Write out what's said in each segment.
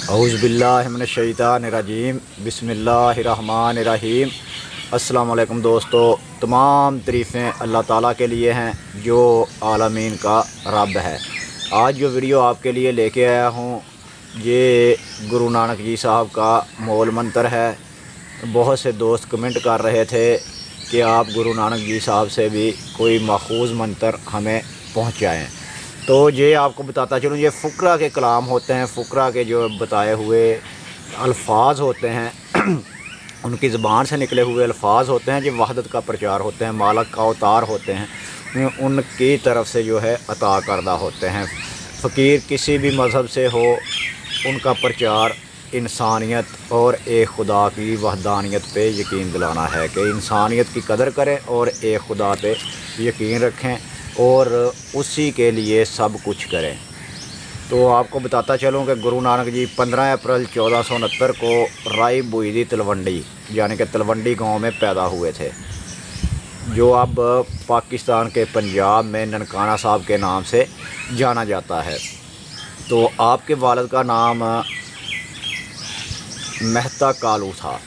اعوذ باللہ من الشیطان الرجیم بسم اللہ الرحمن الرحیم۔ السلام علیکم دوستو، تمام تعریفیں اللہ تعالیٰ کے لیے ہیں جو عالمین کا رب ہے۔ آج جو ویڈیو آپ کے لیے لے کے آیا ہوں یہ گرو نانک جی صاحب کا مول منتر ہے۔ بہت سے دوست کمنٹ کر رہے تھے کہ آپ گرو نانک جی صاحب سے بھی کوئی ماخوذ منتر ہمیں پہنچائیں، تو یہ آپ کو بتاتا چلوں۔ یہ فقرہ کے کلام ہوتے ہیں، فقرہ کے جو بتائے ہوئے الفاظ ہوتے ہیں ان کی زبان سے نکلے ہوئے الفاظ ہوتے ہیں، جو وحدت کا پرچار ہوتے ہیں، مالک کا اوتار ہوتے ہیں، ان کی طرف سے جو ہے عطا کردہ ہوتے ہیں۔ فقیر کسی بھی مذہب سے ہو، ان کا پرچار انسانیت اور ایک خدا کی وحدانیت پہ یقین دلانا ہے کہ انسانیت کی قدر کریں اور ایک خدا پہ یقین رکھیں اور اسی کے لیے سب کچھ کریں۔ تو آپ کو بتاتا چلوں کہ گرو نانک جی 15 اپریل 1469 کو رائے بوئیدی تلونڈی یعنی کہ تلونڈی گاؤں میں پیدا ہوئے تھے، جو اب پاکستان کے پنجاب میں ننکانہ صاحب کے نام سے جانا جاتا ہے۔ تو آپ کے والد کا نام مہتا کالو تھا۔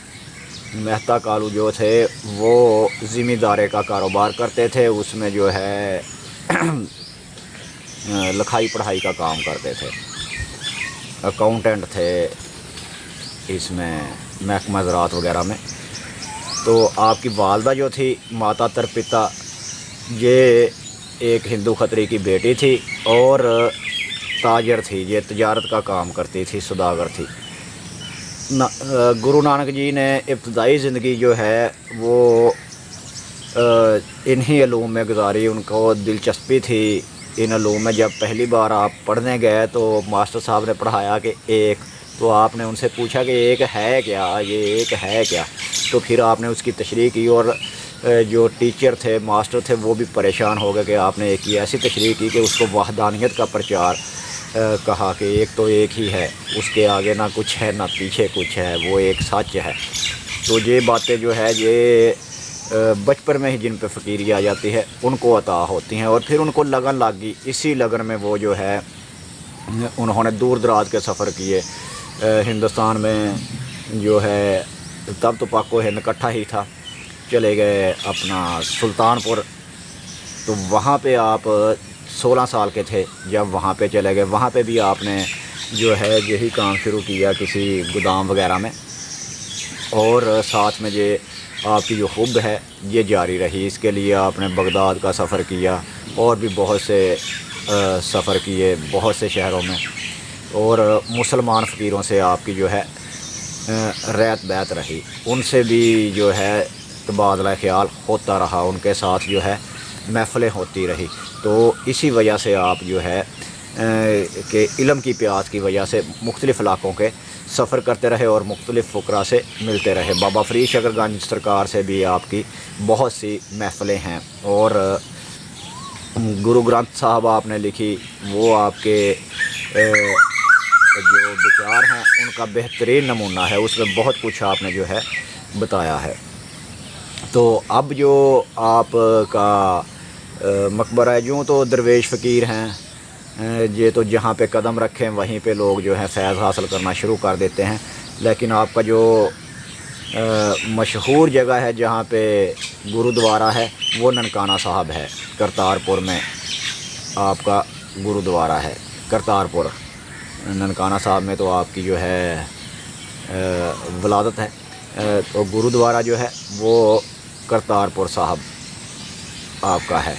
مہتا کالو جو تھے وہ زمینداری کا کاروبار کرتے تھے، اس میں جو ہے لکھائی پڑھائی کا کام کرتے تھے، اکاؤنٹنٹ تھے اس میں محکمہ زراعت وغیرہ میں۔ تو آپ کی والدہ جو تھی ماتا ترپتا، یہ ایک ہندو کھتری کی بیٹی تھی اور تاجر تھی، یہ تجارت کا کام کرتی تھی، سوداگر تھی۔ گرو نانک جی نے ابتدائی زندگی جو ہے وہ انہی علوم میں گزاری، ان کو دلچسپی تھی ان علوم میں۔ جب پہلی بار آپ پڑھنے گئے تو ماسٹر صاحب نے پڑھایا کہ ایک، تو آپ نے ان سے پوچھا کہ ایک ہے کیا، یہ ایک ہے کیا، تو پھر آپ نے اس کی تشریح کی اور جو ٹیچر تھے، ماسٹر تھے، وہ بھی پریشان ہو گئے کہ آپ نے ایک ایسی تشریح کی کہ اس کو وحدانیت کا پرچار کہا کہ ایک تو ایک ہی ہے، اس کے آگے نہ کچھ ہے نہ پیچھے کچھ ہے، وہ ایک سچ ہے۔ تو یہ باتیں جو ہے یہ بچپن میں ہی جن پہ فقیری آ جاتی ہے ان کو عطا ہوتی ہیں، اور پھر ان کو لگن لگ گئی، اسی لگن میں وہ جو ہے انہوں نے دور دراز کے سفر کیے ہندوستان میں جو ہے۔ تب تو پاک و ہند اکٹھا ہی تھا، چلے گئے اپنا سلطان پور، تو وہاں پہ آپ 16 سال کے تھے جب وہاں پہ چلے گئے۔ وہاں پہ بھی آپ نے جو ہے یہی کام شروع کیا کسی گودام وغیرہ میں، اور ساتھ میں یہ آپ کی جو حب ہے یہ جاری رہی۔ اس کے لیے آپ نے بغداد کا سفر کیا اور بھی بہت سے سفر کیے بہت سے شہروں میں، اور مسلمان فقیروں سے آپ کی جو ہے ریت بیت رہی، ان سے بھی جو ہے تبادلہ خیال ہوتا رہا، ان کے ساتھ جو ہے محفلیں ہوتی رہی۔ تو اسی وجہ سے آپ جو ہے کہ علم کی پیاس کی وجہ سے مختلف علاقوں کے سفر کرتے رہے اور مختلف فقراء سے ملتے رہے۔ بابا فرید شکر گنج سرکار سے بھی آپ کی بہت سی محفلیں ہیں، اور گرو گرنتھ صاحب آپ نے لکھی، وہ آپ کے جو وچار ہیں ان کا بہترین نمونہ ہے، اس میں بہت کچھ آپ نے جو ہے بتایا ہے۔ تو اب جو آپ کا مقبرہ ہے، یوں تو درویش فقیر ہیں، یہ تو جہاں پہ قدم رکھیں وہیں پہ لوگ جو ہے فیض حاصل کرنا شروع کر دیتے ہیں، لیکن آپ کا جو مشہور جگہ ہے جہاں پہ گرودوارا ہے وہ ننکانہ صاحب ہے، کرتارپور میں آپ کا گرودوارا ہے۔ کرتارپور ننکانہ صاحب میں تو آپ کی جو ہے ولادت ہے، تو گرودوارا جو ہے وہ کرتارپور صاحب آپ کا ہے۔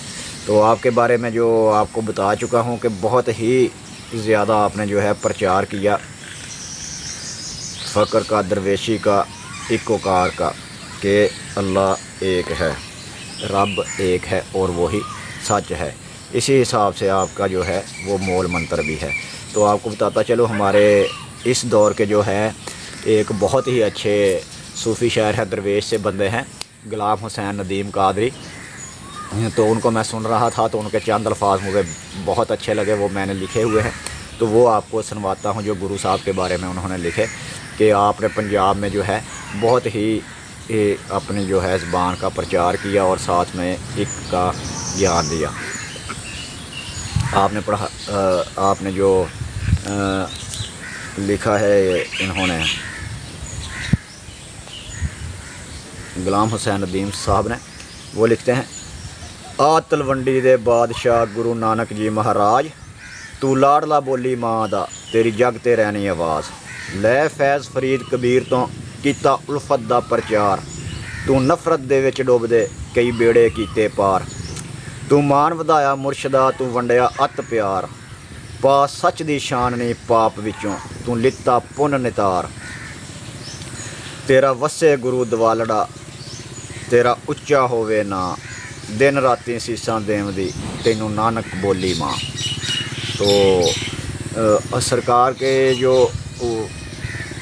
تو آپ کے بارے میں جو آپ کو بتا چکا ہوں کہ بہت ہی زیادہ آپ نے جو ہے پرچار کیا فقر کا، درویشی کا، اکوکار کا، کہ اللہ ایک ہے، رب ایک ہے اور وہی سچ ہے۔ اسی حساب سے آپ کا جو ہے وہ مول منتر بھی ہے۔ تو آپ کو بتاتا چلو، ہمارے اس دور کے جو ہے ایک بہت ہی اچھے صوفی شاعر ہیں، درویش سے بندے ہیں، غلام حسین ندیم قادری، تو ان کو میں سن رہا تھا تو ان کے چند الفاظ مجھے بہت اچھے لگے، وہ میں نے لکھے ہوئے ہیں، تو وہ آپ کو سنواتا ہوں جو گرو صاحب کے بارے میں انہوں نے لکھے کہ آپ نے پنجاب میں جو ہے بہت ہی اپنی جو ہے زبان کا پرچار کیا اور ساتھ میں ایک کا گیان دیا۔ آپ نے پڑھا، آپ نے جو لکھا ہے انہوں نے غلام حسین ندیم صاحب نے، وہ لکھتے ہیں آ تلونڈی دے بادشاہ گرو نانک جی مہاراج، تو لاڈلا بولی ماں دا تیری جگ تے رہنی آواز، لے فیض فرید کبیر تو کیتا الفت دا پرچار، تو نفرت دے وچ ڈوب دے کئی بیڑے کیتے پار، تو مان ودایا مرشدہ تو ونڈیا ات پیار، پا سچ دی شان نہیں پاپ وچوں تو لتا پن نتار، تیرا وسے گرو دوالڑا تیرا اچا ہووے نا، دن راتی سیساں دیم دی تینوں نانک بولی ماں۔ تو سرکار کے جو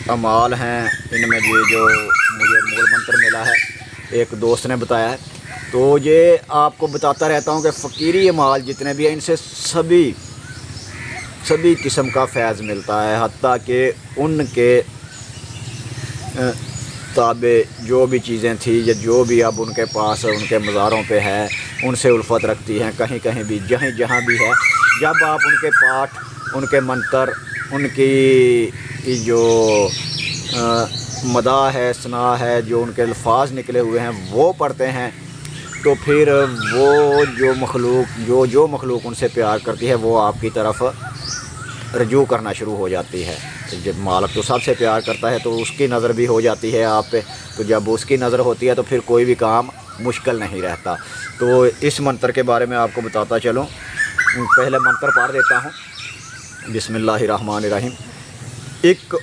اعمال ہیں ان میں یہ جو مجھے مول منتر ملا ہے ایک دوست نے بتایا ہے، تو یہ آپ کو بتاتا رہتا ہوں کہ فقیری اعمال جتنے بھی ہیں ان سے سبھی قسم کا فیض ملتا ہے، حتیٰ کہ ان کے تابع جو بھی چیزیں تھیں یا جو بھی اب ان کے پاس ان کے مزاروں پہ ہے ان سے الفت رکھتی ہیں، کہیں کہیں بھی جہاں بھی ہے، جب آپ ان کے پاٹھ، ان کے منتر، ان کی جو مداح ہے، ثنا ہے، جو ان کے الفاظ نکلے ہوئے ہیں وہ پڑھتے ہیں، تو پھر وہ جو مخلوق ان سے پیار کرتی ہے وہ آپ کی طرف رجوع کرنا شروع ہو جاتی ہے۔ جب مالک تو سب سے پیار کرتا ہے تو اس کی نظر بھی ہو جاتی ہے آپ پہ، تو جب اس کی نظر ہوتی ہے تو پھر کوئی بھی کام مشکل نہیں رہتا۔ تو اس منتر کے بارے میں آپ کو بتاتا چلوں، پہلے منتر پڑھ دیتا ہوں، بسم اللہ الرحمن الرحیم۔ ایک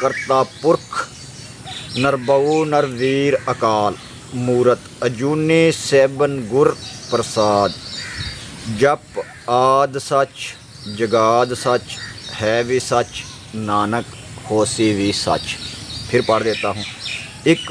کرتا پرکھ، نربؤ نرویر اکال مورت اجونی سیبن گر پرساد، جپ آد سچ جگاد سچ ہے بھی سچ نانک ہوسی بھی سچ۔ پھر پڑھ دیتا ہوں، ایک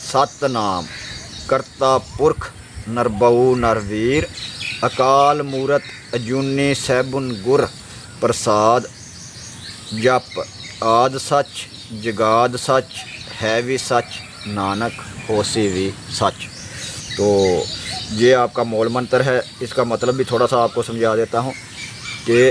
ست نام کرتا پرکھ، نربؤ نرویر اکال مورت اجونی سیبن گر پرساد، جپ آد سچ جگاد سچ ہے بھی سچ نانک ہوسی بھی سچ۔ تو یہ آپ کا مول منتر ہے، اس کا مطلب بھی تھوڑا سا آپ کو سمجھا دیتا ہوں کہ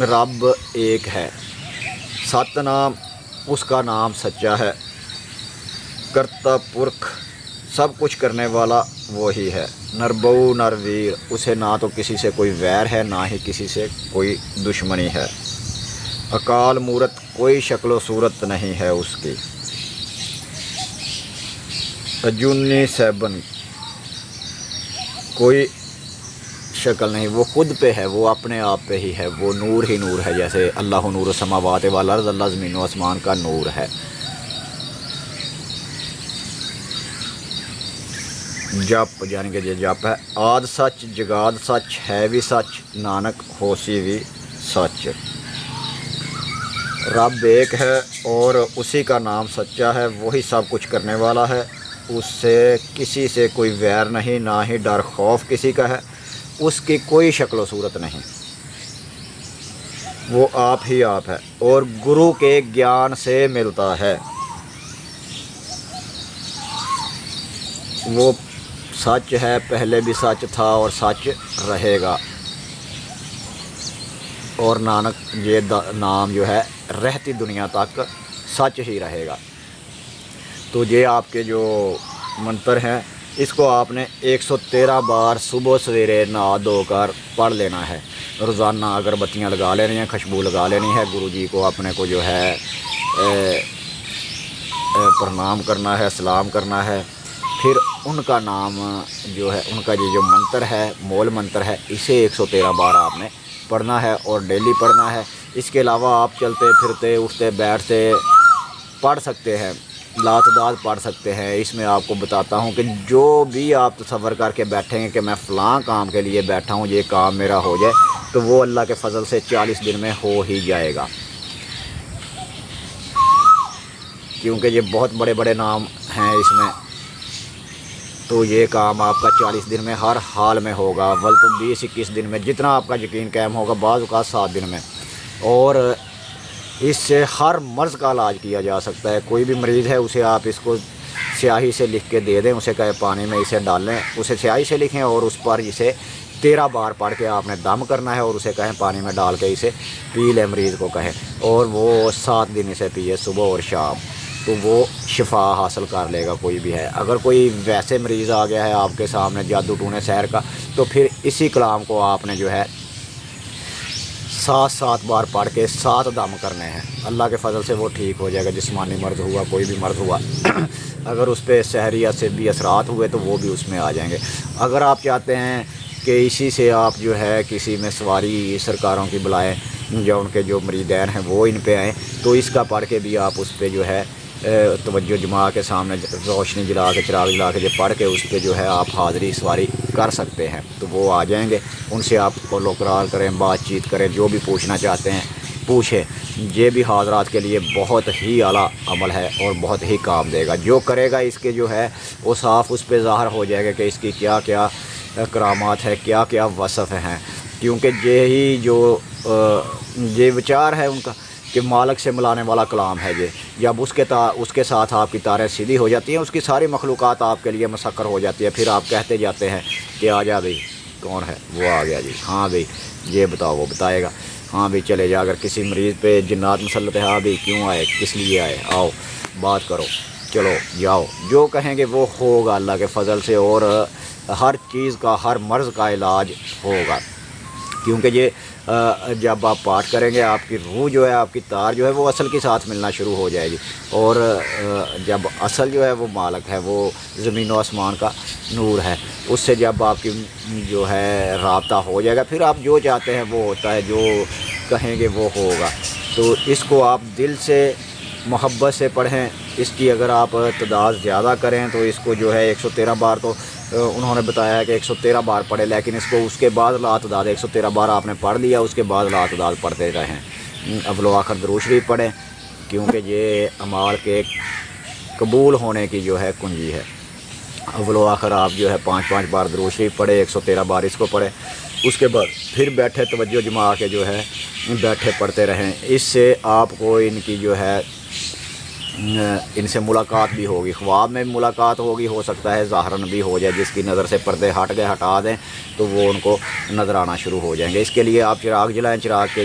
رب ایک ہے، ست نام اس کا نام سچا ہے، کرتا پرکھ سب کچھ کرنے والا وہی ہے، نربؤ نرویر اسے نہ تو کسی سے کوئی ویر ہے نہ ہی کسی سے کوئی دشمنی ہے، اکال مورت کوئی شکل و صورت نہیں ہے اس کی، اجونی سیبن کوئی شکل نہیں، وہ خود پہ ہے، وہ اپنے آپ پہ ہی ہے، وہ نور ہی نور ہے، جیسے اللہ نور السماوات والارض، اللہ زمین و آسمان کا نور ہے۔ جپ یعنی کہ یہ جپ ہے، آد سچ جگاد سچ ہے بھی سچ نانک ہوسی بھی سچ۔ رب ایک ہے اور اسی کا نام سچا ہے، وہی سب کچھ کرنے والا ہے، اس سے کسی سے کوئی ویر نہیں، نہ ہی ڈر خوف کسی کا ہے، اس کی کوئی شکل و صورت نہیں، وہ آپ ہی آپ ہے اور گرو کے گیان سے ملتا ہے، وہ سچ ہے، پہلے بھی سچ تھا اور سچ رہے گا، اور نانک یہ نام جو ہے رہتی دنیا تک سچ ہی رہے گا۔ تو یہ آپ کے جو منتر ہیں اس کو آپ نے 113 بار صبح سویرے نہا دھو کر پڑھ لینا ہے، روزانہ اگربتیاں لگا لینی ہیں، خوشبو لگا لینی ہے، گرو جی کو اپنے کو جو ہے پرنام کرنا ہے، سلام کرنا ہے، پھر ان کا نام جو ہے ان کا یہ جو منتر ہے مول منتر ہے اسے 113 بار آپ نے پڑھنا ہے اور ڈیلی پڑھنا ہے۔ اس کے علاوہ آپ چلتے پھرتے اٹھتے بیٹھتے پڑھ سکتے ہیں، لاتعداد پڑھ سکتے ہیں۔ اس میں آپ کو بتاتا ہوں کہ جو بھی آپ تصور کر کے بیٹھیں گے کہ میں فلاں کام کے لیے بیٹھا ہوں، یہ کام میرا ہو جائے، تو وہ اللہ کے فضل سے 40 دن میں ہو ہی جائے گا، کیونکہ یہ بہت بڑے بڑے نام ہیں اس میں، تو یہ کام آپ کا 40 دن میں ہر حال میں ہوگا، تو 20-21 دن میں جتنا آپ کا یقین قائم ہوگا، بعض اوقات 7 دن میں، اور اس سے ہر مرض کا علاج کیا جا سکتا ہے۔ کوئی بھی مریض ہے اسے آپ اس کو سیاہی سے لکھ کے دے دیں، اسے کہے پانی میں اسے ڈالیں، اسے سیاہی سے لکھیں اور اس پر اسے 13 بار پڑھ کے آپ نے دم کرنا ہے اور اسے کہیں پانی میں ڈال کے اسے پی لے، مریض کو کہیں، اور وہ 7 دن اسے پیے صبح اور شام، تو وہ شفا حاصل کر لے گا کوئی بھی ہے۔ اگر کوئی ویسے مریض آ گیا ہے آپ کے سامنے جادو ٹونے سحر کا، تو پھر اسی کلام کو آپ نے جو ہے 7 بار پڑھ کے 7 دم کرنے ہیں، اللہ کے فضل سے وہ ٹھیک ہو جائے گا۔ جسمانی مرض ہوا، کوئی بھی مرض ہوا اگر اس پہ سحریہ سے بھی اثرات ہوئے تو وہ بھی اس میں آ جائیں گے۔ اگر آپ چاہتے ہیں کہ اسی سے آپ جو ہے کسی میں سواری سرکاروں کی بلائیں یا ان کے جو مریدین ہیں وہ ان پہ آئیں، تو اس کا پڑھ کے بھی آپ اس پہ جو ہے توجہ جما کے سامنے روشنی جلا کے چراغ جلا کے جو پڑھ کے اس پہ جو ہے آپ حاضری سواری کر سکتے ہیں، تو وہ آ جائیں گے۔ ان سے آپ کو لوکرار کریں، بات چیت کریں، جو بھی پوچھنا چاہتے ہیں پوچھیں۔ یہ بھی حاضرات کے لیے بہت ہی اعلیٰ عمل ہے اور بہت ہی کام دے گا۔ جو کرے گا اس کے جو ہے وہ صاف اس پہ ظاہر ہو جائے گا کہ اس کی کیا کیا کرامات ہے، کیا کیا وصف ہیں، کیونکہ یہی جو یہ وچار ہے ان کا کہ مالک سے ملانے والا کلام ہے یہ۔ جب اس کے ساتھ آپ کی تاریں سیدھی ہو جاتی ہیں، اس کی ساری مخلوقات آپ کے لیے مسخر ہو جاتی ہے، پھر آپ کہتے جاتے ہیں کہ آ جا بھائی، کون ہے وہ آ گیا جی، ہاں بھائی یہ بتاؤ، وہ بتائے گا، ہاں بھائی چلے جا۔ اگر کسی مریض پہ جنات مسلط ہے، ہاں بھائی کیوں آئے، کس لیے آئے، آؤ بات کرو، چلو جاؤ، جو کہیں گے وہ ہوگا اللہ کے فضل سے، اور ہر چیز کا، ہر مرض کا علاج ہوگا۔ کیونکہ یہ جب آپ پاٹھ کریں گے آپ کی روح جو ہے، آپ کی تار جو ہے وہ اصل کے ساتھ ملنا شروع ہو جائے گی، اور جب اصل جو ہے وہ مالک ہے، وہ زمین و آسمان کا نور ہے، اس سے جب آپ کی جو ہے رابطہ ہو جائے گا، پھر آپ جو چاہتے ہیں وہ ہوتا ہے، جو کہیں گے وہ ہوگا۔ تو اس کو آپ دل سے محبت سے پڑھیں۔ اس کی اگر آپ تعداد زیادہ کریں تو اس کو جو ہے 113 بار، تو انہوں نے بتایا ہے کہ 113 بار پڑھے، لیکن اس کو اس کے بعد لا تعداد 113 بار آپ نے پڑھ لیا، اس کے بعد لا تعداد پڑھتے رہیں۔ اول و آخر درود شریف پڑھیں، کیونکہ یہ اعمال کے قبول ہونے کی جو ہے کنجی ہے۔ اول و آخر آپ جو ہے 5 بار درود شریف پڑھیں، 113 بار اس کو پڑھیں، اس کے بعد پھر بیٹھے توجہ جما کے جو ہے بیٹھے پڑھتے رہیں۔ اس سے آپ کو ان کی جو ہے ان سے ملاقات بھی ہوگی، خواب میں ملاقات ہوگی، ہو سکتا ہے ظاہراً بھی ہو جائے، جس کی نظر سے پردے ہٹ گئے ہٹا دیں تو وہ ان کو نظر آنا شروع ہو جائیں گے۔ اس کے لیے آپ چراغ جلائیں، چراغ کے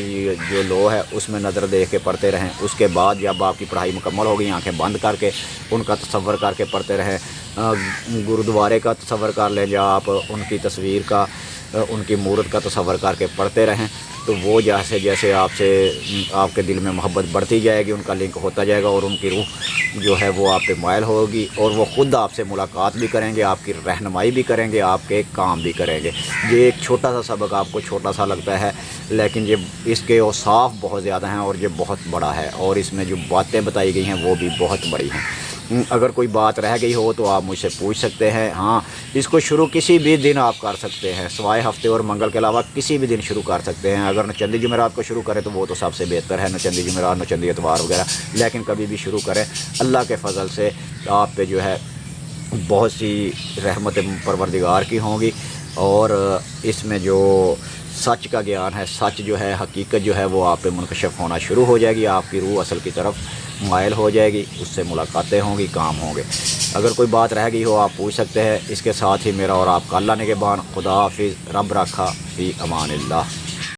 جو لو ہے اس میں نظر دیکھ کے پڑھتے رہیں۔ اس کے بعد جب آپ کی پڑھائی مکمل ہوگی، آنکھیں بند کر کے ان کا تصور کر کے پڑھتے رہیں۔ گرودوارے کا تصور کر لیں، جب آپ ان کی تصویر کا، ان کی مورت کا تصور کر کے پڑھتے رہیں، تو وہ جیسے جیسے آپ کے دل میں محبت بڑھتی جائے گی، ان کا لنک ہوتا جائے گا، اور ان کی روح جو ہے وہ آپ پہ مائل ہوگی، اور وہ خود آپ سے ملاقات بھی کریں گے، آپ کی رہنمائی بھی کریں گے، آپ کے کام بھی کریں گے۔ یہ ایک چھوٹا سا سبق آپ کو چھوٹا سا لگتا ہے، لیکن یہ اس کے اوصاف بہت زیادہ ہیں اور یہ بہت بڑا ہے، اور اس میں جو باتیں بتائی گئی ہیں وہ بھی بہت بڑی ہیں۔ اگر کوئی بات رہ گئی ہو تو آپ مجھ سے پوچھ سکتے ہیں۔ ہاں، اس کو شروع کسی بھی دن آپ کر سکتے ہیں، سوائے ہفتے اور منگل کے علاوہ کسی بھی دن شروع کر سکتے ہیں۔ اگر نچندی جمعرات کو شروع کریں تو وہ تو سب سے بہتر ہے، نچندی جمعرات، نچندی اتوار وغیرہ، لیکن کبھی بھی شروع کریں، اللہ کے فضل سے آپ پہ جو ہے بہت سی رحمت پروردگار کی ہوں گی، اور اس میں جو سچ کا گیان ہے، سچ جو ہے، حقیقت جو ہے وہ آپ پہ منکشف ہونا شروع ہو جائے گی، آپ کی روح اصل کی طرف مائل ہو جائے گی، اس سے ملاقاتیں ہوں گی، کام ہوں گے۔ اگر کوئی بات رہ گئی ہو آپ پوچھ سکتے ہیں۔ اس کے ساتھ ہی میرا اور آپ کا اللہ نگہبان، خدا حافظ، رب رکھا، فی امان اللہ۔